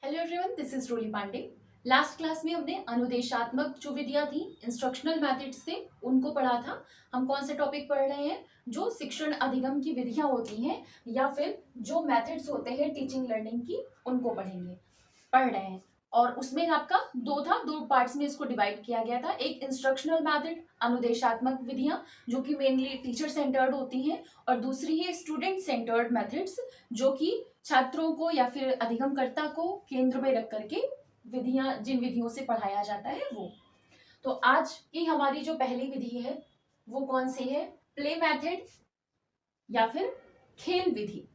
Hello everyone, this is Roli Pandey. Last class में हमने अनुदेशात्मक जो विधियां थी, इंस्ट्रक्शनल मेथड्स थे, उनको पढ़ा था। हम कौन से टॉपिक पढ़ रहे हैं? जो शिक्षण अधिगम की विधियां होती हैं या फिर जो मेथड्स होते हैं टीचिंग लर्निंग की, उनको पढ़ रहे हैं। और उसमें आपका दो पार्ट्स में इसको डिवाइड किया गया था। एक इंस्ट्रक्शनल मेथड, अनुदेशात्मक विधियां, जो कि मेनली टीचर सेंटर्ड होती हैं, और दूसरी है स्टूडेंट सेंटर्ड मेथड्स, जो कि छात्रों को या फिर अधिगमकर्ता को केंद्र में रख करके जिन विधियों से पढ़ाया जाता है वो। तो आज की हमारी जो पहली विधि है वो कौन सी है? प्ले मेथड या फिर खेल विधि।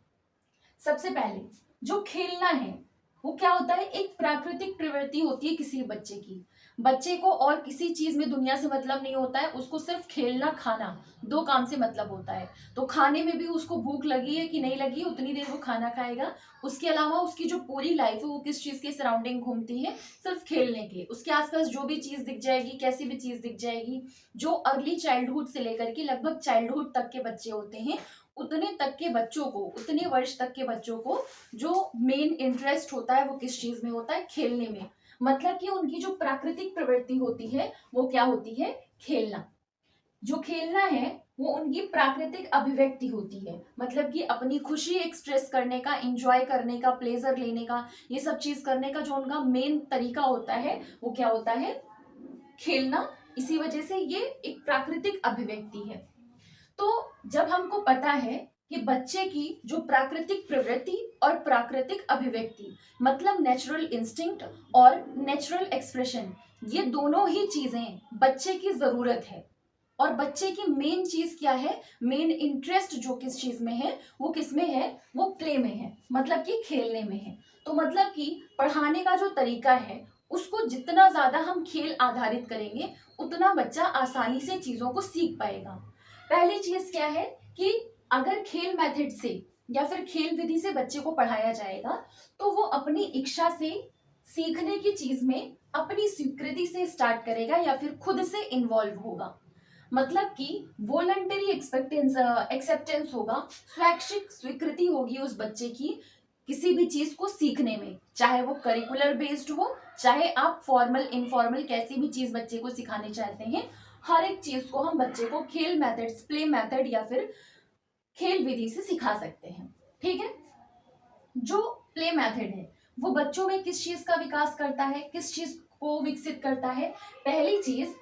सबसे पहले जो खेलना है वो क्या होता है? एक प्राकृतिक प्रवृत्ति होती है किसी बच्चे की। बच्चे को और किसी चीज में दुनिया से मतलब नहीं होता है, उसको सिर्फ खेलना खाना, दो काम से मतलब होता है। तो खाने में भी उसको भूख लगी है कि नहीं लगी है, उतनी देर वो खाना खाएगा। उसके अलावा उसकी जो पूरी लाइफ है वो किस चीज के सराउंडिंग घूमती है? सिर्फ खेलने के। उसके आसपास जो भी चीज दिख जाएगी, कैसी भी चीज दिख जाएगी, जो अर्ली चाइल्डहुड से लेकर के लगभग चाइल्डहुड तक के बच्चे होते हैं, उतने वर्ष तक के बच्चों को जो मेन इंटरेस्ट होता है वो किस चीज में होता है? खेलने में। मतलब कि उनकी जो प्राकृतिक प्रवृत्ति होती है वो क्या होती है? खेलना। जो खेलना है वो उनकी प्राकृतिक अभिव्यक्ति होती है। मतलब कि अपनी खुशी एक्सप्रेस करने का, इंजॉय करने का, प्लेजर लेने का, ये सब चीज करने का जो उनका मेन तरीका होता है वो क्या होता है? खेलना। इसी वजह से ये एक प्राकृतिक अभिव्यक्ति है। तो जब हमको पता है कि बच्चे की जो प्राकृतिक प्रवृत्ति और प्राकृतिक अभिव्यक्ति, मतलब नेचुरल इंस्टिंक्ट और नेचुरल एक्सप्रेशन, ये दोनों ही चीजें बच्चे की जरूरत है। और बच्चे की मेन चीज क्या है? मेन इंटरेस्ट जो किस चीज में है वो किस में है? वो प्ले में है, मतलब कि खेलने में है। तो मतलब कि पढ़ाने का जो तरीका है उसको जितना ज्यादा हम खेल आधारित करेंगे उतना बच्चा आसानी से चीजों को सीख पाएगा। पहली चीज क्या है कि अगर खेल मेथड से या फिर खेल विधि से बच्चे को पढ़ाया जाएगा तो वो अपनी इच्छा से सीखने की चीज में अपनी स्वीकृति से स्टार्ट करेगा या फिर खुद से इन्वॉल्व होगा। मतलब कि वॉलंटरी एक्सेप्टेंस होगा, स्वैच्छिक स्वीकृति होगी उस बच्चे की किसी भी चीज को सीखने में, चाहे वो करिकुलर बेस्ड हो, चाहे आप फॉर्मल इनफॉर्मल कैसी भी चीज बच्चे को सिखाने चाहते हैं, हर एक चीज को हम बच्चे को खेल मेथड्स, प्ले मेथड या फिर खेल विधि से सिखा सकते हैं। ठीक है। जो प्ले मेथड है वो बच्चों में किस चीज का विकास करता है, किस चीज को विकसित करता है? पहली चीज,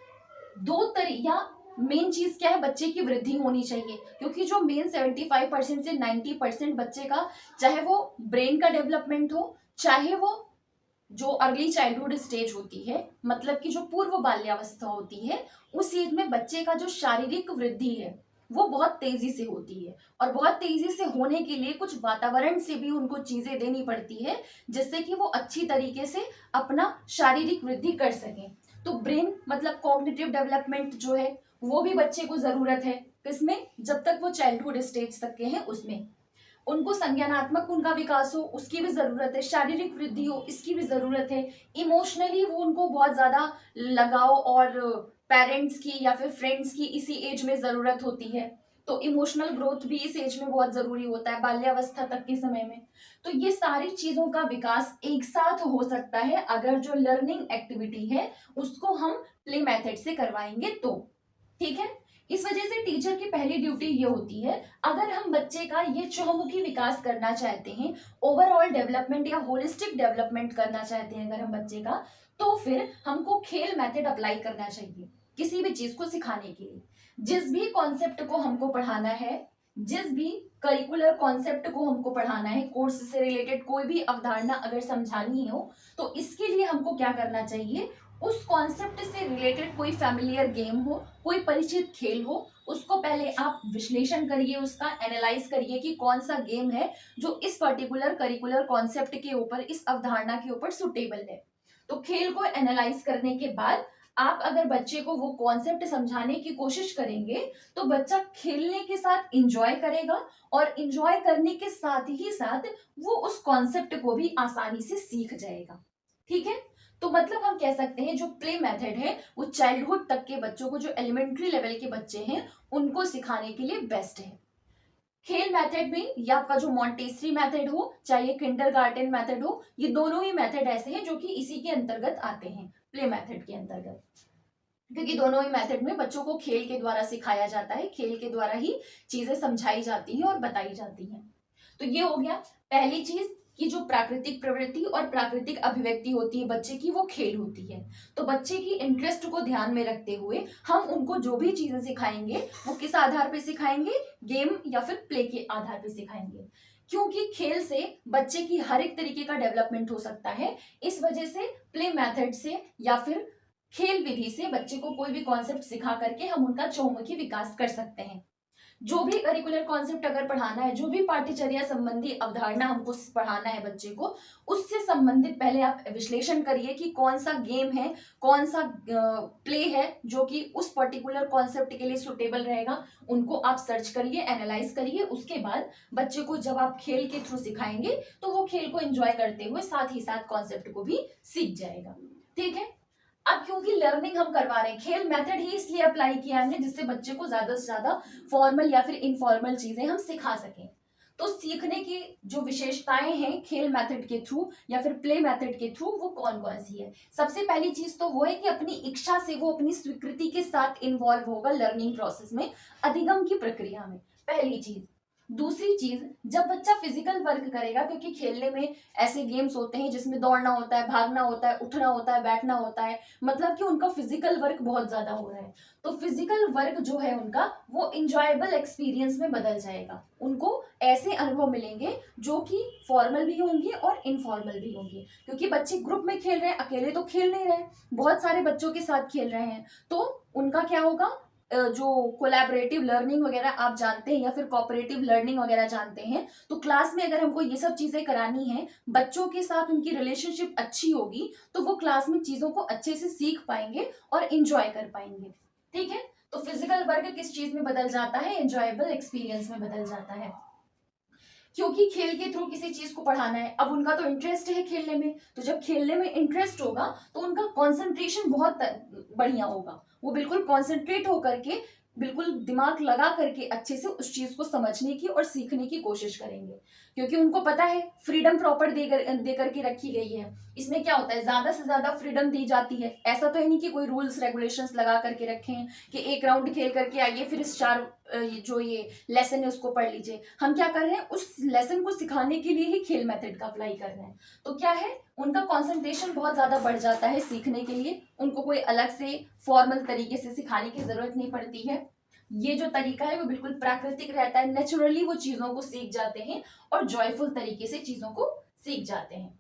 दो तरीका, मेन चीज क्या है? बच्चे की वृद्धि होनी चाहिए। क्योंकि जो मेन 75% से 90% बच्चे का, चाहे वो ब्रेन का डेवलपमेंट हो, चाहे वो जो अर्ली चाइल्डहुड स्टेज होती है, मतलब कि जो पूर्व बाल्यावस्था होती है, उस एज में बच्चे का जो शारीरिक वृद्धि है वो बहुत तेजी से होती है। और बहुत तेजी से होने के लिए कुछ वातावरण से भी उनको चीजें देनी पड़ती है जिससे कि वो अच्छी तरीके से अपना शारीरिक वृद्धि कर सकें। तो ब्रेन मतलब कॉग्निटिव डेवलपमेंट जो है वो भी बच्चे को जरूरत है। किसमें? जब तक वो चाइल्डहुड स्टेज तक के हैं उसमें। उनको संज्ञानात्मक उनका विकास हो उसकी भी जरूरत है, शारीरिक वृद्धि हो इसकी भी जरूरत है, इमोशनली वो उनको बहुत ज्यादा लगाव और पेरेंट्स की या फिर फ्रेंड्स की इसी एज में जरूरत होती है। तो इमोशनल ग्रोथ भी इस एज में बहुत जरूरी होता है, बाल्यावस्था तक के समय में। तो ये सारी चीजों का विकास एक साथ हो सकता है अगर जो लर्निंग एक्टिविटी है उसको हम प्ले मेथड से करवाएंगे तो। ठीक है। इस वजह से टीचर की पहली ड्यूटी ये होती है, अगर हम बच्चे का ये चहुमुखी विकास करना चाहते हैं, ओवरऑल डेवलपमेंट या होलिस्टिक डेवलपमेंट करना चाहते हैं अगर हम बच्चे का, तो फिर हमको खेल मेथड अप्लाई करना चाहिए किसी भी चीज को सिखाने के लिए। जिस भी कॉन्सेप्ट को हमको पढ़ाना है, जिस भी करिकुलर कॉन्सेप्ट को हमको पढ़ाना है, कोर्स से रिलेटेड कोई भी अवधारणा अगर समझानी हो, तो इसके लिए हमको क्या करना चाहिए? उस कॉन्सेप्ट से रिलेटेड कोई फैमिलियर गेम हो, कोई परिचित खेल हो, उसको पहले आप विश्लेषण करिए, उसका एनालाइज करिए कि कौन सा गेम है जो इस पर्टिकुलर करिकुलर कॉन्सेप्ट के ऊपर, इस अवधारणा के ऊपर सुटेबल है। तो खेल को एनालाइज करने के बाद आप अगर बच्चे को वो कॉन्सेप्ट समझाने की कोशिश करेंगे तो बच्चा खेलने के साथ इंजॉय करेगा, और इंजॉय करने के साथ ही साथ वो उस कॉन्सेप्ट को भी आसानी से सीख जाएगा। ठीक है। तो मतलब हम कह सकते हैं जो प्ले मेथड है वो चाइल्डहुड तक के बच्चों को, जो एलिमेंट्री लेवल के बच्चे हैं, उनको सिखाने के लिए बेस्ट है। खेल मेथड में ये आपका जो मॉन्टेसरी मेथड हो, चाहे ये किंडरगार्टन मेथड हो, ये दोनों ही मेथड ऐसे हैं जो कि इसी के अंतर्गत आते हैं, प्ले मेथड के अंतर्गत। क्योंकि दोनों ही मेथड में बच्चों को खेल के द्वारा सिखाया जाता है, खेल के द्वारा ही चीजें समझाई जाती हैं और बताई जाती हैं। तो ये हो गया पहली चीज कि जो प्राकृतिक प्रवृत्ति और प्राकृतिक अभिव्यक्ति होती है बच्चे की, वो खेल होती है। तो बच्चे की इंटरेस्ट को ध्यान में रखते हुए हम उनको जो भी चीजें सिखाएंगे वो किस आधार पे सिखाएंगे, गेम या फिर प्ले के आधार पे सिखाएंगे। क्योंकि खेल से बच्चे की हर एक तरीके का डेवलपमेंट हो सकता है, इस वजह से प्ले मेथड से या फिर खेल विधि से बच्चे को कोई भी कॉन्सेप्ट सिखा करके हम उनका चहुमुखी विकास कर सकते हैं। जो भी करिकुलर कॉन्सेप्ट अगर पढ़ाना है, जो भी पाठ्यचर्या संबंधी अवधारणा हमको पढ़ाना है बच्चे को, उससे संबंधित पहले आप विश्लेषण करिए कि कौन सा गेम है, कौन सा प्ले है जो कि उस पर्टिकुलर कॉन्सेप्ट के लिए सुटेबल रहेगा। उनको आप सर्च करिए, एनालाइज करिए, उसके बाद बच्चे को जब आप खेल के थ्रू सिखाएंगे तो वो खेल को एंजॉय करते हुए साथ ही साथ कॉन्सेप्ट को भी सीख जाएगा। ठीक है। अब क्योंकि लर्निंग हम करवा रहे हैं, खेल मेथड ही इसलिए अप्लाई किया हमने जिससे बच्चे को ज्यादा से ज्यादा फॉर्मल या फिर इनफॉर्मल चीजें हम सिखा सकें। तो सीखने की जो विशेषताएं हैं खेल मेथड के थ्रू या फिर प्ले मेथड के थ्रू, वो कौन कौन सी है। सबसे पहली चीज तो वो है कि अपनी इच्छा से वो अपनी स्वीकृति के साथ इन्वॉल्व होगा लर्निंग प्रोसेस में, अधिगम की प्रक्रिया में, पहली चीज। दूसरी चीज, जब बच्चा फिजिकल वर्क करेगा, क्योंकि खेलने में ऐसे गेम्स होते हैं जिसमें दौड़ना होता है, भागना होता है, उठना होता है, बैठना होता है, मतलब कि उनका फिजिकल वर्क बहुत ज्यादा हो रहा है। तो फिजिकल वर्क जो है उनका, वो इंजॉयबल एक्सपीरियंस में बदल जाएगा। उनको ऐसे अनुभव मिलेंगे जो कि फॉर्मल भी होंगे और इनफॉर्मल भी होंगे, क्योंकि बच्चे ग्रुप में खेल रहे हैं, अकेले तो खेल नहीं रहे, बहुत सारे बच्चों के साथ खेल रहे हैं। तो उनका क्या होगा, जो कोलैबोरेटिव लर्निंग वगैरह आप जानते हैं या फिर कोऑपरेटिव लर्निंग वगैरह जानते हैं, तो क्लास में अगर हमको ये सब चीजें करानी है, बच्चों के साथ उनकी रिलेशनशिप अच्छी होगी, तो वो क्लास में चीजों को अच्छे से सीख पाएंगे और इंजॉय कर पाएंगे। ठीक है। तो फिजिकल वर्क किस चीज में बदल जाता है, एंजॉयबल एक्सपीरियंस में बदल जाता है। क्योंकि खेल के थ्रू किसी चीज को पढ़ाना है, अब उनका तो इंटरेस्ट है खेलने में, तो जब खेलने में इंटरेस्ट होगा तो उनका कंसंट्रेशन बहुत बढ़िया होगा, वो बिल्कुल कंसंट्रेट होकर के, बिल्कुल दिमाग लगा करके अच्छे से उस चीज को समझने की और सीखने की कोशिश करेंगे। क्योंकि उनको पता है फ्रीडम प्रॉपर दे करके रखी गई है। इसमें क्या होता है, ज्यादा से ज्यादा फ्रीडम दी जाती है। ऐसा तो है नहीं कि कोई रूल्स रेगुलेशंस लगा करके रखे हैं कि एक राउंड खेल करके आइए फिर इस चार जो ये लेसन है उसको पढ़ लीजिए। हम क्या कर रहे हैं, उस लेसन को सिखाने के लिए ही खेल मेथड का अप्लाई कर रहे हैं। तो क्या है, उनका कंसंट्रेशन बहुत ज्यादा बढ़ जाता है सीखने के लिए। उनको कोई अलग से फॉर्मल तरीके से सिखाने की जरूरत नहीं पड़ती है। ये जो तरीका है वो बिल्कुल प्राकृतिक रहता है, नेचुरली वो चीजों को सीख जाते हैं और जॉयफुल तरीके से चीजों को सीख जाते हैं।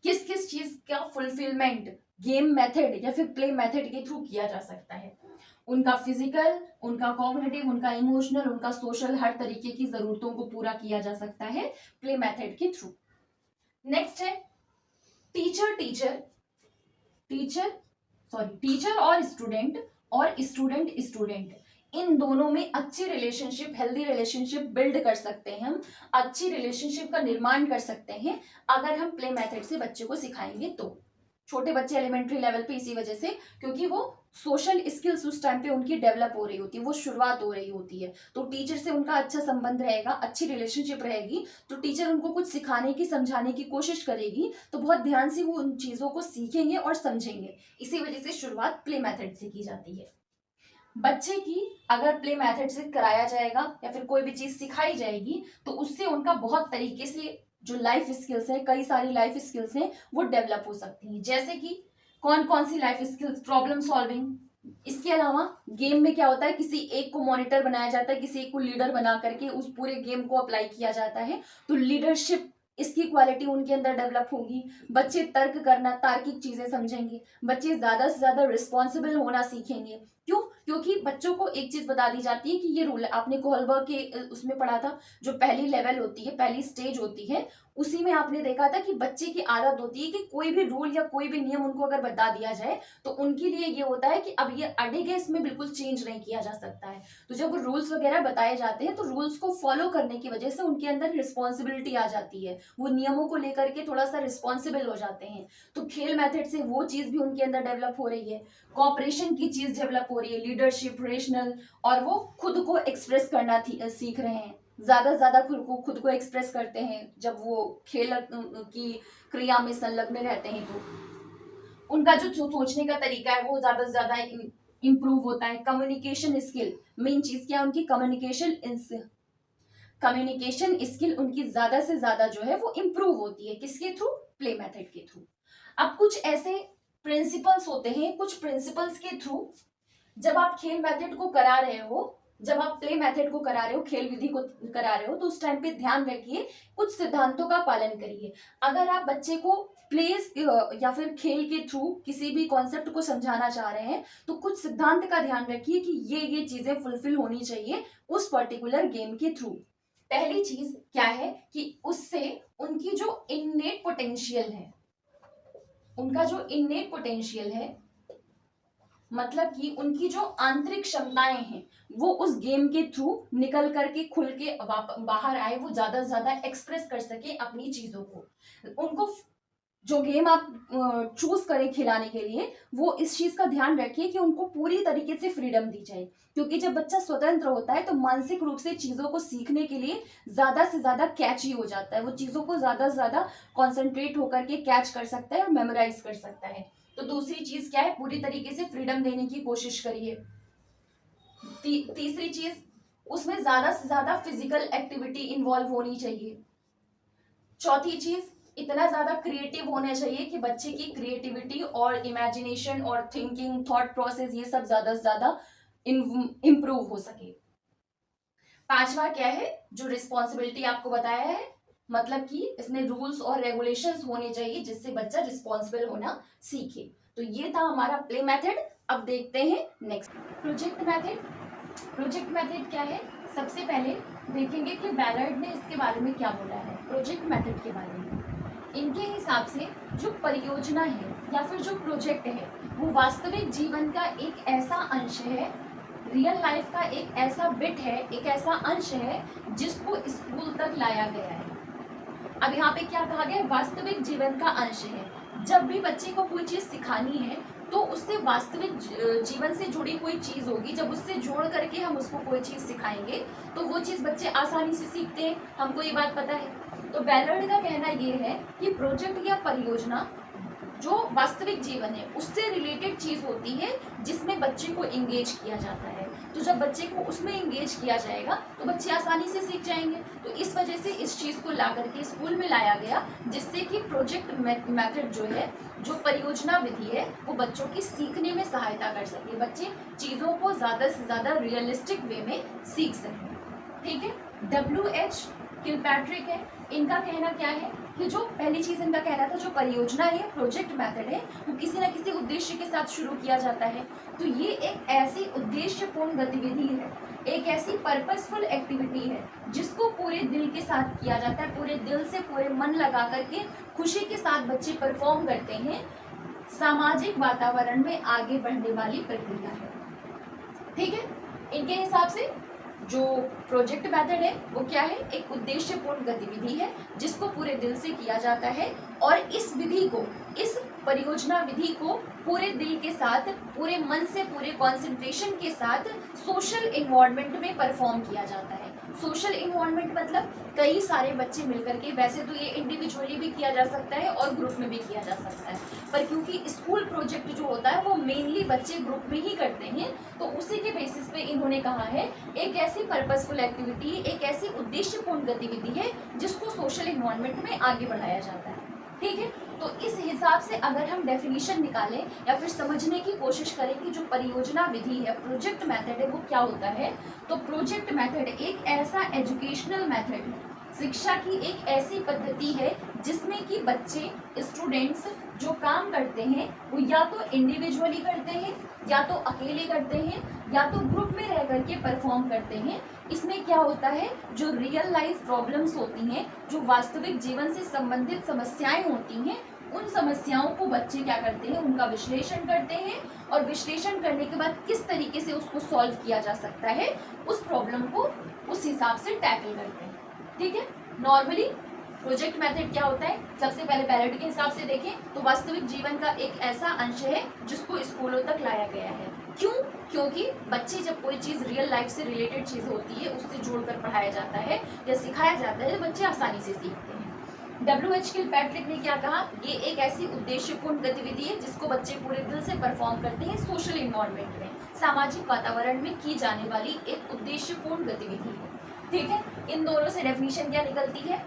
किस किस चीज का फुलफिलमेंट गेम मेथड या फिर प्ले मेथड के थ्रू किया जा सकता है, उनका फिजिकल, उनका कॉग्निटिव, उनका इमोशनल, उनका सोशल, हर तरीके की जरूरतों को पूरा किया जा सकता है प्ले मेथड के थ्रू। नेक्स्ट है teacher teacher teacher sorry teacher और स्टूडेंट स्टूडेंट, इन दोनों में अच्छी रिलेशनशिप, हेल्दी रिलेशनशिप बिल्ड कर सकते हैं हम, अच्छी रिलेशनशिप का निर्माण कर सकते हैं अगर हम प्ले मेथड से बच्चे को सिखाएंगे तो। छोटे बच्चे एलिमेंट्री लेवल पे इसी वजह से, क्योंकि वो सोशल स्किल्स उस टाइम पे उनकी डेवलप हो रही होती है, वो शुरुआत हो रही होती है। तो टीचर से उनका अच्छा संबंध रहेगा, अच्छी रिलेशनशिप रहेगी, तो टीचर उनको कुछ सिखाने की, समझाने की कोशिश करेगी, तो बहुत ध्यान से वो उन चीजों को सीखेंगे और समझेंगे। इसी वजह से शुरुआत प्ले मेथड से की जाती है। बच्चे की अगर प्ले मेथड से कराया जाएगा या फिर कोई भी चीज सिखाई जाएगी तो उससे उनका बहुत तरीके से जो लाइफ स्किल्स है, कई सारी लाइफ स्किल्स हैं, वो डेवलप हो सकती हैं। जैसे कि कौन कौन सी लाइफ स्किल्स, प्रॉब्लम सॉल्विंग। इसके अलावा गेम में क्या होता है, किसी एक को मॉनिटर बनाया जाता है, किसी एक को लीडर बना करके उस पूरे गेम को अप्लाई किया जाता है, तो लीडरशिप, इसकी क्वालिटी उनके अंदर डेवलप होगी। बच्चे तर्क करना, तार्किक चीजें समझेंगे, बच्चे ज्यादा से ज्यादा रिस्पॉन्सिबल होना सीखेंगे। क्यों? क्योंकि बच्चों को एक चीज बता दी जाती है कि ये रूल है, आपने कोहलबर्ग के उसमें पढ़ा था, जो पहली लेवल होती है, पहली स्टेज होती है, उसी में आपने देखा था कि बच्चे की आदत होती है कि कोई भी रूल या कोई भी नियम उनको अगर बता दिया जाए तो उनके लिए ये होता है कि अब ये अड़ेगे, इसमें बिल्कुल चेंज नहीं किया जा सकता है। तो जब वो रूल्स वगैरह बताए जाते हैं तो रूल्स को फॉलो करने की वजह से उनके अंदर रिस्पॉन्सिबिलिटी आ जाती है, वो नियमों को लेकर के थोड़ा सा रिस्पॉन्सिबल हो जाते हैं। तो खेल मेथड से वो चीज भी उनके अंदर डेवलप हो रही है, कॉपरेशन की चीज डेवलप हो रही है, लीडरशिप, रेशनल, और वो खुद को एक्सप्रेस करना सीख रहे हैं, ज्यादा से ज्यादा खुद को एक्सप्रेस करते हैं जब वो खेल की क्रिया में संलग्न रहते हैं। तो उनका जो सोचने का तरीका है वो ज्यादा से ज्यादा इंप्रूव होता है। कम्युनिकेशन स्किल, मेन चीज क्या है उनकी, कम्युनिकेशन स्किल उनकी ज्यादा से ज्यादा जो है वो इंप्रूव होती है, किसके थ्रू, प्ले मेथड के थ्रू। अब कुछ ऐसे प्रिंसिपल्स होते हैं, कुछ प्रिंसिपल्स के थ्रू जब आप खेल मेथड को करा रहे हो, जब आप प्ले मेथड को करा रहे हो, खेल विधि को करा रहे हो, तो उस टाइम पे ध्यान रखिए, कुछ सिद्धांतों का पालन करिए। अगर आप बच्चे को प्लेस या फिर खेल के थ्रू किसी भी कॉन्सेप्ट को समझाना चाह रहे हैं तो कुछ सिद्धांत का ध्यान रखिए कि ये चीजें फुलफिल होनी चाहिए उस पर्टिकुलर गेम के थ्रू। पहली चीज क्या है कि उससे उनकी जो इननेट पोटेंशियल है, उनका जो इननेट पोटेंशियल है, मतलब कि उनकी जो आंतरिक क्षमताएं हैं वो उस गेम के थ्रू निकल करके खुल के बाहर आए, वो ज्यादा से ज्यादा एक्सप्रेस कर सके अपनी चीजों को। उनको जो गेम आप चूज करें खिलाने के लिए, वो इस चीज का ध्यान रखिए कि उनको पूरी तरीके से फ्रीडम दी जाए, क्योंकि जब बच्चा स्वतंत्र होता है तो मानसिक रूप से चीजों को सीखने के लिए ज्यादा से ज्यादा कैची हो जाता है, वो चीजों को ज्यादा से ज्यादा कॉन्सेंट्रेट होकर के कैच कर सकता है और मेमोराइज कर सकता है। तो दूसरी चीज क्या है, पूरी तरीके से फ्रीडम देने की कोशिश करिए। तीसरी चीज, उसमें ज्यादा से ज्यादा फिजिकल एक्टिविटी इन्वॉल्व होनी चाहिए। चौथी चीज, इतना ज्यादा क्रिएटिव होना चाहिए कि बच्चे की क्रिएटिविटी और इमेजिनेशन और थिंकिंग, थॉट प्रोसेस, ये सब ज्यादा से ज्यादा इंप्रूव हो सके। पांचवा क्या है, जो रिस्पॉन्सिबिलिटी आपको बताया है, मतलब कि इसमें रूल्स और रेगुलेशंस होने चाहिए जिससे बच्चा रिस्पॉन्सिबल होना सीखे। तो ये था हमारा प्ले मेथड। अब देखते हैं next, project method. Project method क्या है, सबसे पहले देखेंगे कि बैलर्ड ने इसके बारे में क्या बोला है प्रोजेक्ट मेथड के बारे में। इनके हिसाब से जो परियोजना है या फिर जो प्रोजेक्ट है वो वास्तविक जीवन का एक ऐसा अंश है, रियल लाइफ का एक ऐसा बिट है, एक ऐसा अंश है जिसको स्कूल तक लाया गया है। अब यहाँ पे क्या कहा गया, वास्तविक जीवन का अंश है। जब भी बच्चे को कोई चीज सिखानी है तो उससे वास्तविक जीवन से जुड़ी कोई चीज होगी, जब उससे जोड़ करके हम उसको कोई चीज सिखाएंगे तो वो चीज बच्चे आसानी से सीखते हैं, हमको ये बात पता है। तो बैलर्ड का कहना ये है कि प्रोजेक्ट या परियोजना जो वास्तविक जीवन है उससे रिलेटेड चीज होती है जिसमें बच्चे को एंगेज किया जाता है। तो जब बच्चे को उसमें एंगेज किया जाएगा तो बच्चे आसानी से सीख जाएंगे। तो इस वजह से इस चीज को ला करके स्कूल में लाया गया, जिससे कि प्रोजेक्ट मेथड जो है, जो परियोजना विधि है, वो बच्चों की सीखने में सहायता कर सके, बच्चे चीजों को ज्यादा से ज्यादा रियलिस्टिक वे में सीख सकें। ठीक है, WH किलपैट्रिक है, इनका कहना क्या है कि जो पहली चीज इनका कहना था, जो परियोजना है, प्रोजेक्ट मेथड है, वो किसी न किसी उद्देश्य के साथ शुरू किया जाता है। तो ये एक ऐसी उद्देश्यपूर्ण गतिविधि है, एक ऐसी पर्पसफुल एक्टिविटी है जिसको पूरे दिल के साथ किया जाता है, पूरे दिल से, पूरे मन लगा करके खुशी के साथ बच्चे परफॉर्म करते हैं। सामाजिक वातावरण में आगे बढ़ने वाली प्रक्रिया है। ठीक है, इनके हिसाब से जो प्रोजेक्ट मेथड है वो क्या है, एक उद्देश्यपूर्ण गतिविधि है जिसको पूरे दिल से किया जाता है, और इस विधि को, इस परियोजना विधि को पूरे दिल के साथ, पूरे मन से, पूरे कंसंट्रेशन के साथ सोशल इन्वायरमेंट में परफॉर्म किया जाता है। सोशल इन्वायरमेंट मतलब कई सारे बच्चे मिलकर के, वैसे तो ये इंडिविजुअली भी किया जा सकता है और ग्रुप में भी किया जा सकता है, पर क्योंकि स्कूल प्रोजेक्ट जो होता है वो मेनली बच्चे ग्रुप में ही करते हैं, तो उसी के बेसिस पे इन्होंने कहा है एक ऐसी पर्पसफुल एक्टिविटी, एक ऐसी उद्देश्यपूर्ण गतिविधि है जिसको सोशल इन्वायरमेंट में आगे बढ़ाया जाता है। ठीक है, तो इस हिसाब से अगर हम डेफिनेशन निकालें या फिर समझने की कोशिश करें कि जो परियोजना विधि है, प्रोजेक्ट मेथड है, वो क्या होता है, तो प्रोजेक्ट मेथड एक ऐसा एजुकेशनल मेथड है, शिक्षा की एक ऐसी पद्धति है जिसमें कि बच्चे स्टूडेंट्स जो काम करते हैं वो या तो इंडिविजुअली करते हैं, या तो अकेले करते हैं, या तो ग्रुप में रह करके परफॉर्म करते हैं। इसमें क्या होता है, जो रियल लाइफ प्रॉब्लम्स होती हैं, जो वास्तविक जीवन से संबंधित समस्याएं होती हैं, उन समस्याओं को बच्चे क्या करते हैं, उनका विश्लेषण करते हैं, और विश्लेषण करने के बाद किस तरीके से उसको सॉल्व किया जा सकता है, उस प्रॉब्लम को उस हिसाब से टैकल करते हैं। ठीक है। नॉर्मली प्रोजेक्ट मेथड क्या होता है, सबसे पहले पैरेट के हिसाब से देखें तो वास्तविक जीवन का एक ऐसा अंश है जिसको स्कूलों तक लाया गया है। क्यों? क्योंकि बच्चे जब कोई चीज़ रियल लाइफ से रिलेटेड चीज़ होती है उससे जोड़कर पढ़ाया जाता है या सिखाया जाता है, बच्चे आसानी से सीखते हैं। WH किलपैट्रिक ने क्या कहा, ये एक ऐसी उद्देश्यपूर्ण गतिविधि है जिसको बच्चे पूरे दिल से परफॉर्म करते हैं, सोशल इन्वायरमेंट में, सामाजिक वातावरण में की जाने वाली एक उद्देश्यपूर्ण गतिविधि है। ठीक है। इन दोनों से डेफिनेशन क्या निकलती है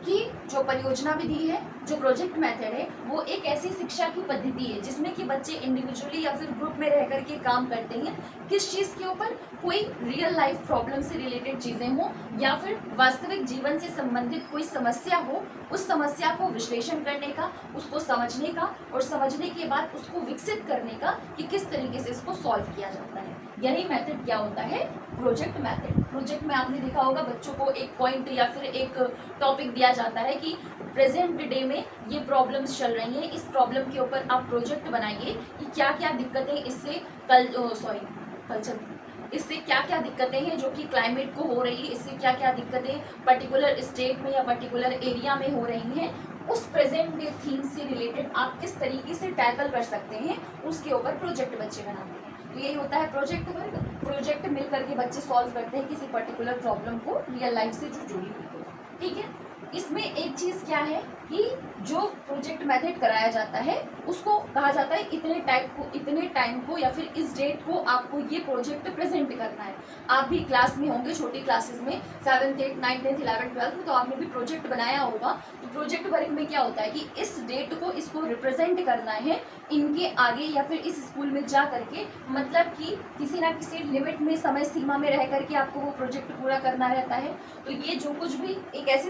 कि जो परियोजना विधि है, जो प्रोजेक्ट मेथड है, वो एक ऐसी शिक्षा की पद्धति है जिसमें कि बच्चे इंडिविजुअली या फिर ग्रुप में रह करके काम करते हैं। किस चीज़ के ऊपर? कोई रियल लाइफ प्रॉब्लम से रिलेटेड चीज़ें हो या फिर वास्तविक जीवन से संबंधित कोई समस्या हो, उस समस्या को विश्लेषण करने का, उसको समझने का, और समझने के बाद उसको विकसित करने का कि किस तरीके से इसको सॉल्व किया जाता है। यही मेथड क्या होता है, प्रोजेक्ट मेथड। प्रोजेक्ट में आपने देखा होगा बच्चों को एक पॉइंट या फिर एक टॉपिक दिया जाता है कि प्रेजेंट डे में ये प्रॉब्लम्स चल रही हैं, इस प्रॉब्लम के ऊपर आप प्रोजेक्ट बनाइए कि क्या क्या दिक्कतें इससे इससे क्या क्या दिक्कतें हैं जो कि क्लाइमेट को हो रही है, इससे क्या क्या दिक्कतें पर्टिकुलर स्टेट में या पर्टिकुलर एरिया में हो रही हैं, उस प्रेजेंट डे थीम से रिलेटेड आप किस तरीके से टैकल कर सकते हैं, उसके ऊपर प्रोजेक्ट बच्चे बनाते हैं। तो यही होता है प्रोजेक्ट वर्क। प्रोजेक्ट मिल करके बच्चे सॉल्व करते हैं किसी पर्टिकुलर प्रॉब्लम को रियल लाइफ से जो जुड़ी हुई हो। ठीक है। इसमें एक चीज़ क्या है कि जो प्रोजेक्ट मेथड कराया जाता है उसको कहा जाता है इतने टाइम को या फिर इस डेट को आपको ये प्रोजेक्ट प्रेजेंट करना है। आप भी क्लास में होंगे, छोटी क्लासेस में 7th 8th 9th 10th 11th 12th में, तो आपने भी प्रोजेक्ट बनाया होगा। तो प्रोजेक्ट वर्क में क्या होता है कि इस डेट को इसको रिप्रेजेंट करना है इनके आगे या फिर इस स्कूल में जा करके, मतलब कि किसी ना किसी लिमिट में, समय सीमा में रह करके आपको वो प्रोजेक्ट पूरा करना रहता है। तो ये जो कुछ भी एक ऐसी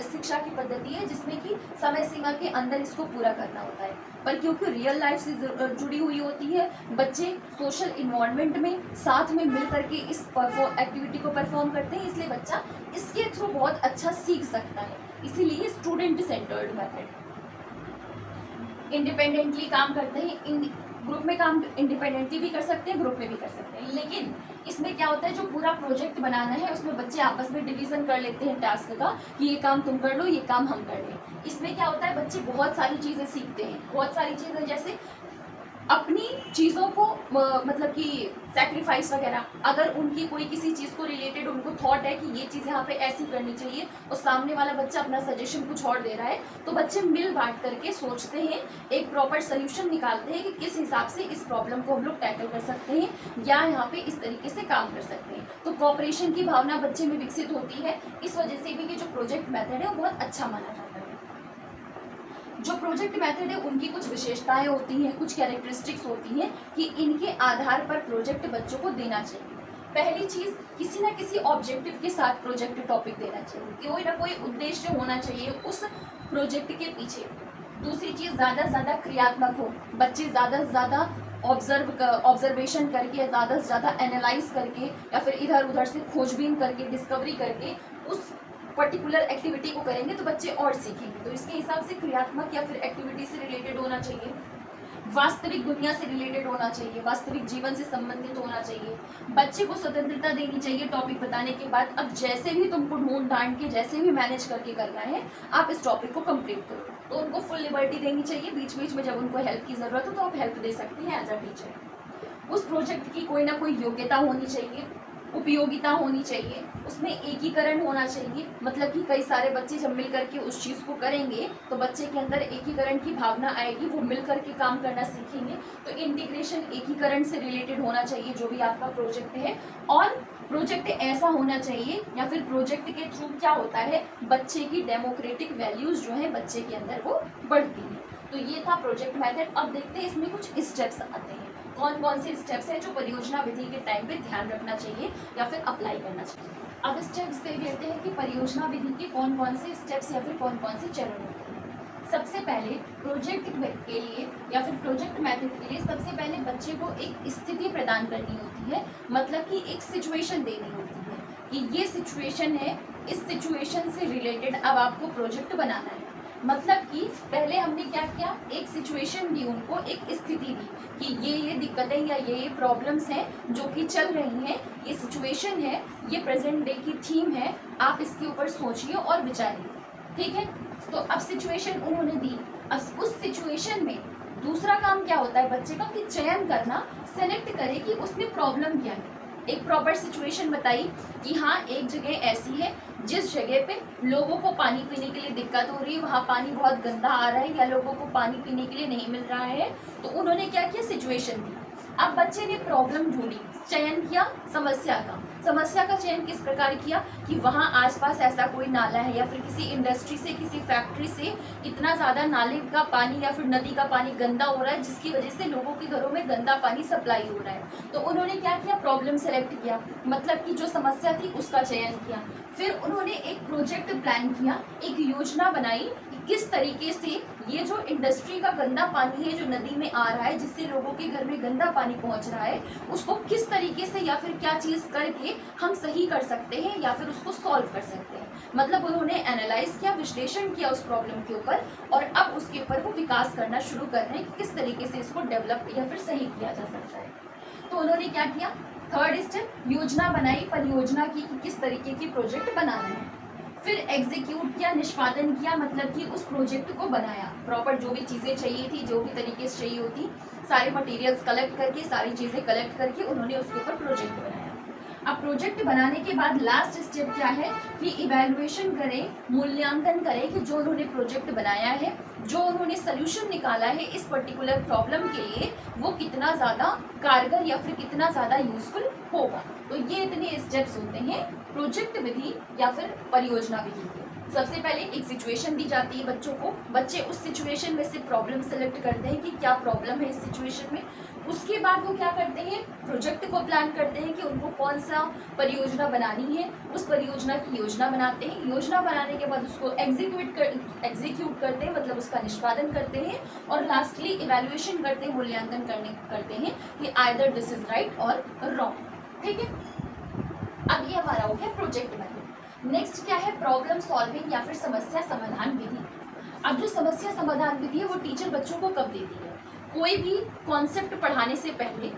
शिक्षा की पद्धति है जिसमें कि समय सीमा के अंदर इसको पूरा करना होता है। पर क्योंकि रियल लाइफ से जुड़ी हुई होती है, बच्चे सोशल इन्वायरमेंट में साथ में मिल करके इस एक्टिविटी को परफॉर्म करते हैं, इसलिए बच्चा इसके थ्रू बहुत अच्छा सीख सकता है। इसीलिए स्टूडेंट सेंटर्ड मेथड। इंडिपेंडेंटली काम करते हैं, ग्रुप में काम इंडिपेंडेंटली भी कर सकते हैं, ग्रुप में भी कर सकते हैं। लेकिन इसमें क्या होता है, जो पूरा प्रोजेक्ट बनाना है उसमें बच्चे आपस में डिवीजन कर लेते हैं टास्क का कि ये काम तुम कर लो, ये काम हम कर लें। इसमें क्या होता है, बच्चे बहुत सारी चीज़ें सीखते हैं, बहुत सारी चीज़ें, जैसे अपनी चीज़ों को मतलब कि सैक्रिफाइस वगैरह, अगर उनकी कोई किसी चीज़ को रिलेटेड उनको थॉट है कि ये चीज़ यहाँ पे ऐसी करनी चाहिए और सामने वाला बच्चा अपना सजेशन कुछ और दे रहा है, तो बच्चे मिल बांट करके सोचते हैं, एक प्रॉपर सोल्यूशन निकालते हैं कि किस हिसाब से इस प्रॉब्लम को हम लोग टैकल कर सकते हैं या यहाँ पे इस तरीके से काम कर सकते हैं। तो कोऑपरेशन की भावना बच्चे में विकसित होती है। इस वजह से भी कि जो प्रोजेक्ट मेथड है वो बहुत अच्छा माना जाता है। जो प्रोजेक्ट मेथड है उनकी कुछ विशेषताएं होती हैं, कुछ कैरेक्टरिस्टिक्स होती हैं कि इनके आधार पर प्रोजेक्ट बच्चों को देना चाहिए। पहली चीज़, किसी ना किसी ऑब्जेक्टिव के साथ प्रोजेक्ट टॉपिक देना चाहिए, कोई ना कोई उद्देश्य होना चाहिए उस प्रोजेक्ट के पीछे। दूसरी चीज़, ज़्यादा से ज़्यादा क्रियात्मक हो, बच्चे ज़्यादा से ज़्यादा ऑब्जर्वेशन करके, ज़्यादा से ज़्यादा एनालाइज करके या फिर इधर उधर से खोजबीन करके, डिस्कवरी करके उस पर्टिकुलर एक्टिविटी को करेंगे तो बच्चे और सीखेंगे। तो इसके हिसाब से क्रियात्मक या फिर एक्टिविटी से रिलेटेड होना चाहिए, वास्तविक दुनिया से रिलेटेड होना चाहिए, वास्तविक जीवन से संबंधित होना चाहिए। बच्चे को स्वतंत्रता देनी चाहिए टॉपिक बताने के बाद। अब जैसे भी तुमको ढूंढ ढांड के, जैसे भी मैनेज करके करना है, आप इस टॉपिक को कंप्लीट करो। तो उनको फुल लिबर्टी देनी चाहिए। बीच बीच में जब उनको हेल्प की ज़रूरत हो तो आप हेल्प दे सकते हैं एज अ टीचर। उस प्रोजेक्ट की कोई ना कोई योग्यता होनी चाहिए, उपयोगिता होनी चाहिए, उसमें एकीकरण होना चाहिए। मतलब कि कई सारे बच्चे जब मिल करके उस चीज़ को करेंगे तो बच्चे के अंदर एकीकरण की भावना आएगी, वो मिल करके काम करना सीखेंगे। तो इंटीग्रेशन, एकीकरण से रिलेटेड होना चाहिए जो भी आपका प्रोजेक्ट है। और प्रोजेक्ट ऐसा होना चाहिए या फिर प्रोजेक्ट के थ्रू क्या होता है, बच्चे की डेमोक्रेटिक वैल्यूज़ जो है बच्चे के अंदर वो बढ़ती हैं। तो ये था प्रोजेक्ट मेथड। अब देखते हैं इसमें कुछ स्टेप्स आते हैं, कौन कौन से स्टेप्स हैं जो परियोजना विधि के टाइम पे ध्यान रखना चाहिए या फिर अप्लाई करना चाहिए। अब स्टेप्स दे देते हैं कि परियोजना विधि के कौन कौन से स्टेप्स या फिर कौन कौन से चरण होते हैं। सबसे पहले प्रोजेक्ट के लिए या फिर प्रोजेक्ट मेथड के लिए सबसे पहले बच्चे को एक स्थिति प्रदान करनी होती है, मतलब कि एक सिचुएशन देनी होती है कि ये सिचुएशन है, इस सिचुएशन से रिलेटेड अब आपको प्रोजेक्ट बनाना है। मतलब कि पहले हमने क्या किया, एक सिचुएशन दी उनको, एक स्थिति दी कि ये दिक्कतें या ये प्रॉब्लम्स हैं जो कि चल रही हैं, ये सिचुएशन है, ये प्रेजेंट डे की थीम है, आप इसके ऊपर सोचिए और विचारिए। ठीक है, तो अब सिचुएशन उन्होंने दी। अब उस सिचुएशन में दूसरा काम क्या होता है बच्चे का कि चयन करना, सेलेक्ट करे कि उसमें प्रॉब्लम क्या है। एक प्रॉपर सिचुएशन बताई कि हाँ एक जगह ऐसी है जिस जगह पे लोगों को पानी पीने के लिए दिक्कत हो रही है, वहाँ पानी बहुत गंदा आ रहा है या लोगों को पानी पीने के लिए नहीं मिल रहा है। तो उन्होंने क्या किया, सिचुएशन दी। अब बच्चे ने प्रॉब्लम ढूंढी, चयन किया समस्या का। समस्या का चयन किस प्रकार किया कि वहाँ आसपास ऐसा कोई नाला है या फिर किसी इंडस्ट्री से, किसी फैक्ट्री से इतना ज़्यादा नाले का पानी या फिर नदी का पानी गंदा हो रहा है जिसकी वजह से लोगों के घरों में गंदा पानी सप्लाई हो रहा है। तो उन्होंने क्या किया, प्रॉब्लम सेलेक्ट किया, मतलब कि जो समस्या थी उसका चयन किया। फिर उन्होंने एक प्रोजेक्ट प्लान किया, एक योजना बनाई कि किस तरीके से ये जो इंडस्ट्री का गंदा पानी है जो नदी में आ रहा है जिससे लोगों के घर में गंदा पानी पहुंच रहा है, उसको किस तरीके से या फिर क्या चीज़ करके हम सही कर सकते हैं या फिर उसको सॉल्व कर सकते हैं। मतलब उन्होंने एनालाइज किया, विश्लेषण किया उस प्रॉब्लम के ऊपर, और अब उसके ऊपर वो विकास करना शुरू कर रहे हैं कि किस तरीके से इसको डेवलप या फिर सही किया जा सकता है। तो उन्होंने क्या किया, थर्ड स्टेप योजना बनाई, परियोजना की कि किस तरीके की प्रोजेक्ट बनाना है। फिर एग्जीक्यूट किया, निष्पादन किया, मतलब कि उस प्रोजेक्ट को बनाया, प्रॉपर जो भी चीज़ें चाहिए थी, जो भी तरीके से चाहिए होती, सारे मटेरियल्स कलेक्ट करके, सारी चीज़ें कलेक्ट करके उन्होंने उसके ऊपर प्रोजेक्ट बनाया। अब प्रोजेक्ट बनाने के बाद लास्ट स्टेप क्या है कि इवैल्यूएशन करें, मूल्यांकन करें कि जो उन्होंने प्रोजेक्ट बनाया है, जो उन्होंने सोल्यूशन निकाला है इस पर्टिकुलर प्रॉब्लम के लिए, वो कितना ज़्यादा कारगर या फिर कितना ज़्यादा यूजफुल होगा। तो ये इतने स्टेप्स होते हैं प्रोजेक्ट विधि या फिर परियोजना विधि के। सबसे पहले एक सिचुएशन दी जाती है बच्चों को, बच्चे उस सिचुएशन में से प्रॉब्लम सेलेक्ट करते हैं कि क्या प्रॉब्लम है इस सिचुएशन में। उसके बाद वो क्या करते हैं, प्रोजेक्ट को प्लान करते हैं कि उनको कौन सा परियोजना बनानी है, उस परियोजना की योजना बनाते हैं। योजना बनाने के बाद उसको एग्जीक्यूट करते हैं, मतलब उसका निष्पादन करते हैं, और लास्टली इवैल्यूएशन करते हैं, मूल्यांकन करते हैं कि आइदर दिस इज राइट और रॉन्ग। ठीक है, अब ये हमारा हो गया प्रोजेक्ट मेथड। नेक्स्ट क्या है, प्रॉब्लम सॉल्विंग या फिर समस्या समाधान विधि। अब जो समस्या समाधान विधि है वो टीचर बच्चों को कब देती है, कोई भी कॉन्सेप्ट पढ़ाने से पहले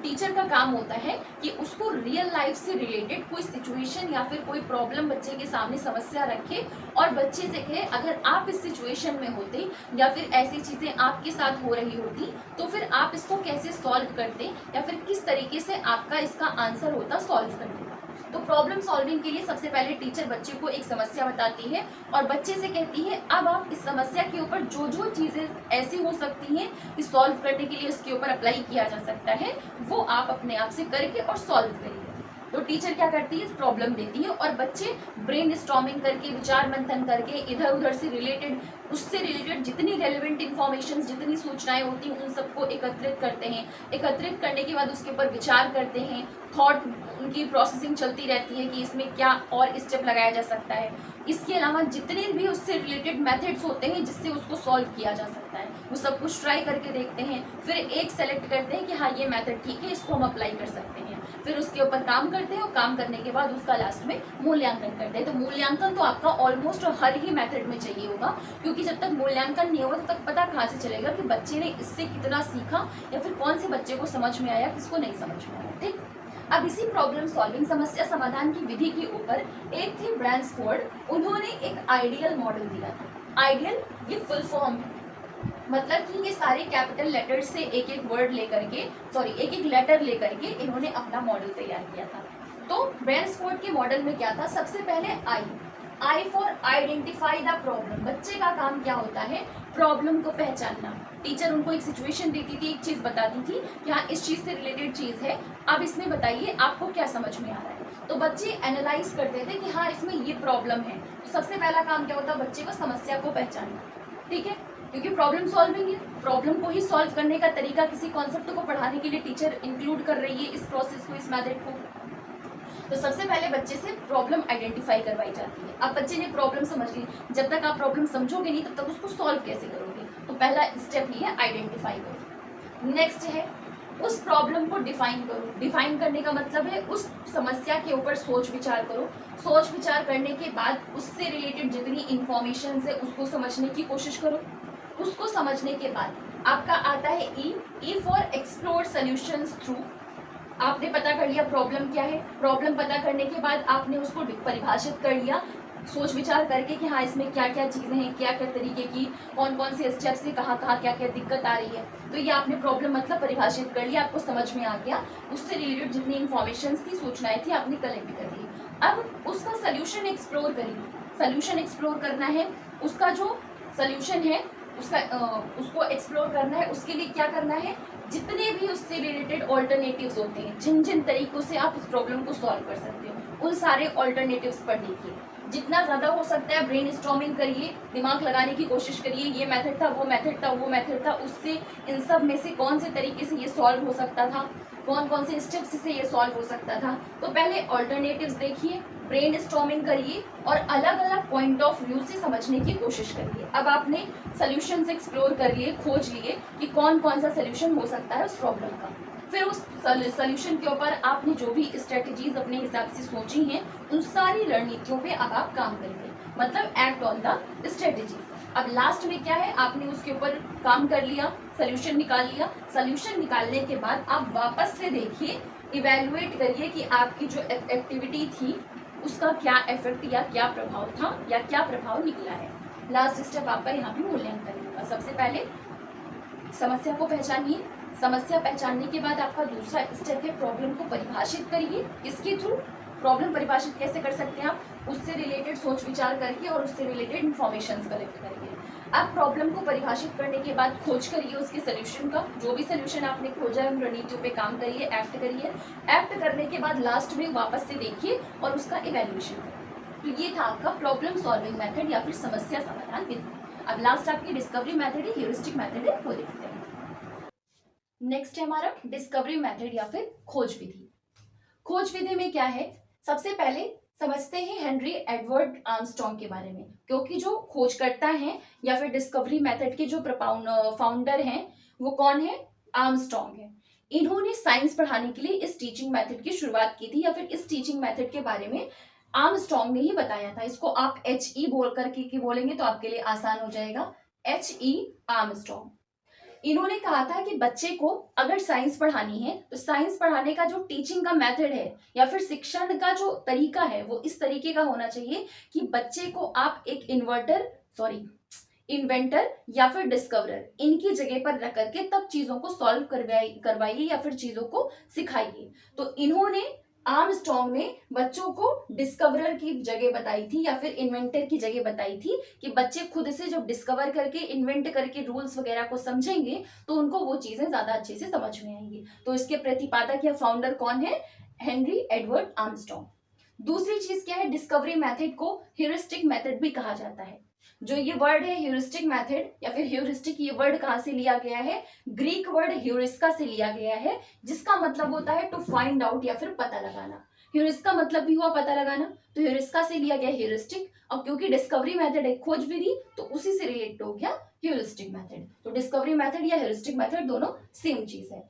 टीचर का काम होता है कि उसको रियल लाइफ से रिलेटेड कोई सिचुएशन या फिर कोई प्रॉब्लम बच्चे के सामने समस्या रखे और बच्चे से कहे अगर आप इस सिचुएशन में होते या फिर ऐसी चीज़ें आपके साथ हो रही होती तो फिर आप इसको कैसे सॉल्व करते या फिर किस तरीके से आपका इसका आंसर होता सॉल्व करने का। तो प्रॉब्लम सॉल्विंग के लिए सबसे पहले टीचर बच्चे को एक समस्या बताती है और बच्चे से कहती है अब आप इस समस्या के ऊपर जो जो चीज़ें ऐसी हो सकती हैं कि सॉल्व करने के लिए इसके ऊपर अप्लाई किया जा सकता है वो आप अपने आप से करके और सॉल्व करिए। तो टीचर क्या करती है, प्रॉब्लम देती है और बच्चे ब्रेन स्टॉर्मिंग करके, विचार मंथन करके, इधर उधर से रिलेटेड, उससे रिलेटेड जितनी रेलिवेंट इन्फॉर्मेशन, जितनी सूचनाएं होती हैं उन सबको एकत्रित करते हैं। एकत्रित करने के बाद उसके ऊपर विचार करते हैं, थॉट उनकी प्रोसेसिंग चलती रहती है कि इसमें क्या और स्टेप लगाया जा सकता है। इसके अलावा जितने भी उससे रिलेटेड मेथड्स होते हैं जिससे उसको सॉल्व किया जा सकता है वो सब कुछ ट्राई करके देखते हैं, फिर एक सेलेक्ट करते हैं कि हाँ ये मेथड ठीक है, इसको हम अप्लाई कर सकते हैं, फिर उसके ऊपर काम करते हैं और काम करने के बाद उसका लास्ट में मूल्यांकन करते हैं। तो मूल्यांकन तो आपका ऑलमोस्ट हर ही मेथड में चाहिए होगा, क्योंकि जब तक मूल्यांकन नहीं होगा तब तक पता कहाँ से चलेगा कि बच्चे ने इससे कितना सीखा या फिर कौन से बच्चे को समझ में आया, किसको नहीं समझ में आया। ठीक, अब इसी प्रॉब्लम सॉल्विंग, समस्या समाधान की विधि के ऊपर एक थी ब्रैंसफोर्ड, उन्होंने एक आइडियल मॉडल दिया था। आइडियल ये फुल फॉर्म है, मतलब कि ये सारे कैपिटल लेटर से एक एक वर्ड लेकर के, सॉरी एक एक लेटर लेकर के इन्होंने अपना मॉडल तैयार किया था। तो ब्रैंसफोर्ड के मॉडल में क्या था, सबसे पहले I for identify the problem. बच्चे का काम क्या होता है, प्रॉब्लम को पहचानना। टीचर उनको एक सिचुएशन देती थी, एक चीज़ बताती थी कि हाँ इस चीज़ से रिलेटेड चीज़ है, अब इसमें बताइए आपको क्या समझ में आ रहा है। तो बच्चे एनालाइज करते थे कि हाँ इसमें ये प्रॉब्लम है। तो सबसे पहला काम क्या होता है, बच्चे को समस्या को पहचानना। ठीक है, क्योंकि प्रॉब्लम सॉल्विंग है, प्रॉब्लम को ही सॉल्व करने का तरीका किसी कॉन्सेप्ट को पढ़ाने के लिए टीचर इंक्लूड कर रही है इस प्रोसेस को, इस मेथड को। तो सबसे पहले बच्चे से प्रॉब्लम आइडेंटिफाई करवाई जाती है। अब बच्चे ने प्रॉब्लम समझ ली, जब तक आप प्रॉब्लम समझोगे नहीं तब तक उसको सॉल्व कैसे करोगे? तो पहला स्टेप ये है आइडेंटिफाई करो। नेक्स्ट है उस प्रॉब्लम को डिफाइन करो। डिफाइन करने का मतलब है उस समस्या के ऊपर सोच विचार करो। सोच विचार करने के बाद उससे रिलेटेड जितनी इंफॉर्मेशन है उसको समझने की कोशिश करो। उसको समझने के बाद आपका आता है E for explore solutions through. आपने पता कर लिया प्रॉब्लम क्या है। प्रॉब्लम पता करने के बाद आपने उसको परिभाषित कर लिया सोच विचार करके कि हाँ इसमें क्या क्या चीज़ें हैं, क्या क्या तरीके की, कौन कौन से स्टेप से कहाँ कहाँ क्या क्या दिक्कत आ रही है। तो ये आपने प्रॉब्लम मतलब परिभाषित कर लिया, आपको समझ में आ गया। उससे रिलेटेड जितनी इंफॉर्मेशन थी, सूचनाएं थी, आपने कलेक्ट कर ली। अब उसका सोल्यूशन एक्सप्लोर करिए। सोल्यूशन एक्सप्लोर करना है, उसका जो सोल्यूशन है उसको एक्सप्लोर करना है। उसके लिए क्या करना है, जितने भी उससे रिलेटेड ऑल्टरनेटिव्स होते हैं, जिन जिन तरीकों से आप उस प्रॉब्लम को सॉल्व कर सकते हो, उन सारे ऑल्टरनेटिव्स पर देखिए। जितना ज़्यादा हो सकता है ब्रेन स्टॉर्मिंग करिए, दिमाग लगाने की कोशिश करिए, ये मेथड था, वो मेथड था, वो मेथड था, उससे इन सब में से कौन से तरीके से ये सॉल्व हो सकता था, कौन कौन से स्टेप्स से ये सॉल्व हो सकता था। तो पहले ऑल्टरनेटिव्स देखिए, ब्रेन स्टॉर्मिंग करिए और अलग अलग पॉइंट ऑफ व्यू से समझने की कोशिश करिए। अब आपने सोल्यूशन एक्सप्लोर कर लिए, खोज लिए कि कौन कौन सा सोल्यूशन हो सकता है उस प्रॉब्लम का। फिर उस सोल्यूशन के ऊपर आपने जो भी स्ट्रेटजीज अपने हिसाब से सोची हैं, उन सारी रणनीतियों पे अब आप काम करेंगे, मतलब एक्ट ऑन द स्ट्रेटजी। अब लास्ट में क्या है, आपने उसके ऊपर काम कर लिया, सोल्यूशन निकाल लिया। सोल्यूशन निकालने के बाद आप वापस से देखिए, इवेल्युएट करिए कि आपकी जो एक्टिविटी थी उसका क्या इफेक्ट या क्या प्रभाव था या क्या प्रभाव निकला है। लास्ट स्टेप आपका यहाँ पे मूल्यांकन होगा। सबसे पहले समस्या को पहचानिए। समस्या पहचानने के बाद आपका दूसरा स्टेप है प्रॉब्लम को परिभाषित करिए। इसके थ्रू प्रॉब्लम परिभाषित कैसे कर सकते हैं आप, उससे रिलेटेड सोच विचार करके और उससे रिलेटेड इंफॉर्मेशन कलेक्ट करिए। अब प्रॉब्लम को परिभाषित करने के बाद खोज करिए उसके सोल्यूशन का। जो भी सोल्यूशन आपने खोजा है उन रणनीतियों पे काम करिए, एक्ट करिए। एक्ट करने के बाद लास्ट में वापस से देखिए और उसका इवेल्युएशन करिए। तो ये था आपका प्रॉब्लम सॉल्विंग मेथड या फिर समस्या समाधान विधि। अब लास्ट आपकी डिस्कवरी मेथड है, ह्यूरिस्टिक मेथड है, वो देखते हैं। नेक्स्ट है हमारा डिस्कवरी मेथड या फिर खोज विधि। खोज विधि में क्या है, सबसे पहले समझते हैं हेनरी एडवर्ड आर्मस्ट्रॉन्ग के बारे में, क्योंकि जो खोजकर्ता हैं या फिर डिस्कवरी मेथड के जो फाउंडर हैं वो कौन है, आर्मस्ट्रॉन्ग है। इन्होंने साइंस पढ़ाने के लिए इस टीचिंग मेथड की शुरुआत की थी, या फिर इस टीचिंग मेथड के बारे में आर्मस्ट्रॉन्ग ने ही बताया था। इसको आप HE बोल करके बोलेंगे तो आपके लिए आसान हो जाएगा, HE आर्मस्ट्रॉन्ग। इन्होंने कहा था कि बच्चे को अगर साइंस पढ़ानी है तो साइंस पढ़ाने का जो टीचिंग का मेथड है या फिर शिक्षण का जो तरीका है वो इस तरीके का होना चाहिए कि बच्चे को आप एक इन्वेंटर या फिर डिस्कवरर इनकी जगह पर रख करके तब चीजों को सॉल्व करवाइए या फिर चीजों को सिखाइए। तो इन्होंने आर्मस्ट्रॉन्ग ने बच्चों को डिस्कवरर की जगह बताई थी या फिर इन्वेंटर की जगह बताई थी कि बच्चे खुद से जब डिस्कवर करके इन्वेंट करके रूल्स वगैरह को समझेंगे तो उनको वो चीजें ज्यादा अच्छे से समझ में आएंगी। तो इसके प्रतिपादक या फाउंडर कौन है, हेनरी एडवर्ड आर्मस्ट्रॉन्ग। दूसरी चीज क्या है, डिस्कवरी मेथड को ह्यूरिस्टिक मेथड भी कहा जाता है। जो ये वर्ड है ह्यूरिस्टिक मेथड या फिर ह्यूरिस्टिक, ये वर्ड कहाँ से लिया गया है, ग्रीक वर्ड ह्यूरिस्का से लिया गया है, जिसका मतलब होता है टू फाइंड आउट या फिर पता लगाना। ह्यूरिस्का मतलब भी हुआ पता लगाना, तो ह्यूरिस्का से लिया गया ह्यूरिस्टिक। और क्योंकि डिस्कवरी मेथड है खोज विधि, तो उसी से रिलेट हो गया ह्यूरिस्टिक मेथड। तो डिस्कवरी मेथड या ह्यूरिस्टिक मेथड दोनों सेम चीज है।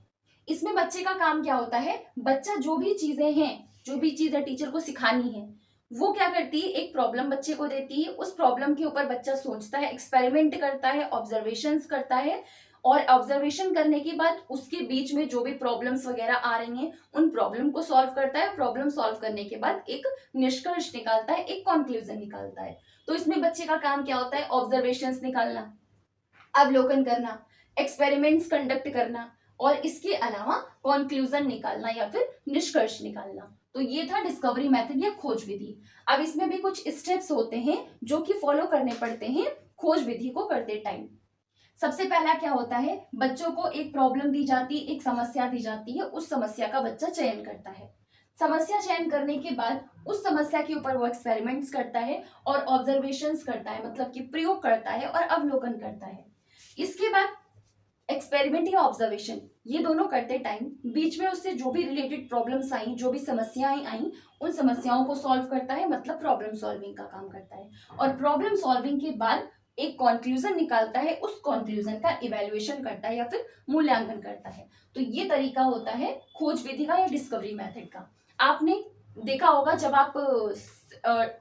इसमें बच्चे का काम क्या होता है, बच्चा जो भी चीजें हैं, जो भी चीजें टीचर को सिखानी है वो क्या करती है, एक प्रॉब्लम बच्चे को देती है, उस प्रॉब्लम के ऊपर बच्चा सोचता है, एक्सपेरिमेंट करता है, ऑब्जर्वेशंस करता है, और ऑब्जर्वेशन करने के बाद उसके बीच में जो भी प्रॉब्लम्स वगैरह आ रही हैं उन प्रॉब्लम को सॉल्व करता है। प्रॉब्लम सॉल्व करने के बाद एक निष्कर्ष निकालता है, एक कंक्लूजन निकालता है। तो इसमें बच्चे का काम क्या होता है, ऑब्जर्वेशंस निकालना, अवलोकन करना, एक्सपेरिमेंट्स कंडक्ट करना, और इसके अलावा कंक्लूजन निकालना या फिर निष्कर्ष निकालना। तो ये था डिस्कवरी मेथड या खोज विधि। अब इसमें भी कुछ स्टेप्स होते हैं जो कि फॉलो करने पड़ते हैं खोज विधि को करते टाइम। सबसे पहला क्या होता है, बच्चों को एक प्रॉब्लम दी जाती है, एक समस्या दी जाती है, उस समस्या का बच्चा चयन करता है। समस्या चयन करने के बाद उस समस्या के ऊपर वो एक्सपेरिमेंट्स करता है और ऑब्जर्वेशंस करता है, मतलब कि प्रयोग करता है और अवलोकन करता है। इसके बाद एक्सपेरिमेंट या ऑब्जर्वेशन, ये दोनों करते टाइम बीच में उससे जो भी रिलेटेड प्रॉब्लम्स आई, जो भी समस्याएं आई, उन समस्याओं को सॉल्व करता है, मतलब प्रॉब्लम सॉल्विंग का काम करता है। और प्रॉब्लम सॉल्विंग के बाद एक कंक्लूजन निकालता है, उस कंक्लूजन का इवैल्यूएशन करता है या फिर मूल्यांकन करता है। तो ये तरीका होता है खोज विधि का या डिस्कवरी मेथड का। आपने देखा होगा जब आप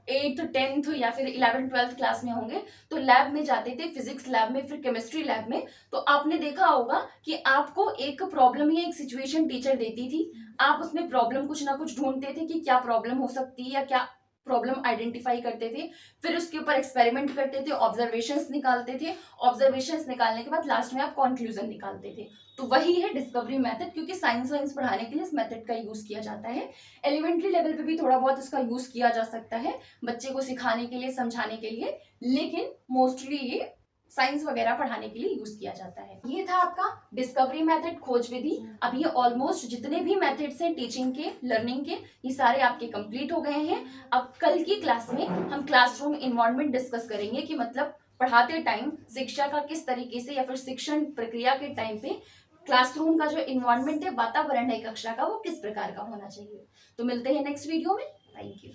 8th 10th या फिर 11th 12th क्लास में होंगे तो लैब में जाते थे, फिजिक्स लैब में, फिर केमिस्ट्री लैब में, तो आपने देखा होगा कि आपको एक प्रॉब्लम या एक सिचुएशन टीचर देती थी, आप उसमें प्रॉब्लम कुछ ना कुछ ढूंढते थे कि क्या प्रॉब्लम हो सकती है या क्या प्रॉब्लम आइडेंटिफाई करते थे, फिर उसके ऊपर एक्सपेरिमेंट करते थे, ऑब्जर्वेशंस निकालते थे, ऑब्जर्वेशंस निकालने के बाद लास्ट में आप कंक्लूजन निकालते थे। तो वही है डिस्कवरी मेथड, क्योंकि साइंस वाइंस पढ़ाने के लिए इस मेथड का यूज किया जाता है। एलिमेंट्री लेवल पे भी थोड़ा बहुत इसका यूज किया जा सकता है बच्चे को सिखाने के लिए, समझाने के लिए, लेकिन मोस्टली ये साइंस वगैरह पढ़ाने के लिए यूज किया जाता है। ये था आपका डिस्कवरी मेथड, खोज विधि। अब ये ऑलमोस्ट जितने भी मेथड्स हैं टीचिंग के, लर्निंग के, ये सारे आपके कंप्लीट हो गए हैं। अब कल की क्लास में हम क्लासरूम इन्वायरमेंट डिस्कस करेंगे कि मतलब पढ़ाते टाइम शिक्षा का किस तरीके से या फिर शिक्षण प्रक्रिया के टाइम पे क्लासरूम का जो इन्वायरमेंट है, वातावरण है कक्षा का, वो किस प्रकार का होना चाहिए। तो मिलते हैं नेक्स्ट वीडियो में। Thank you.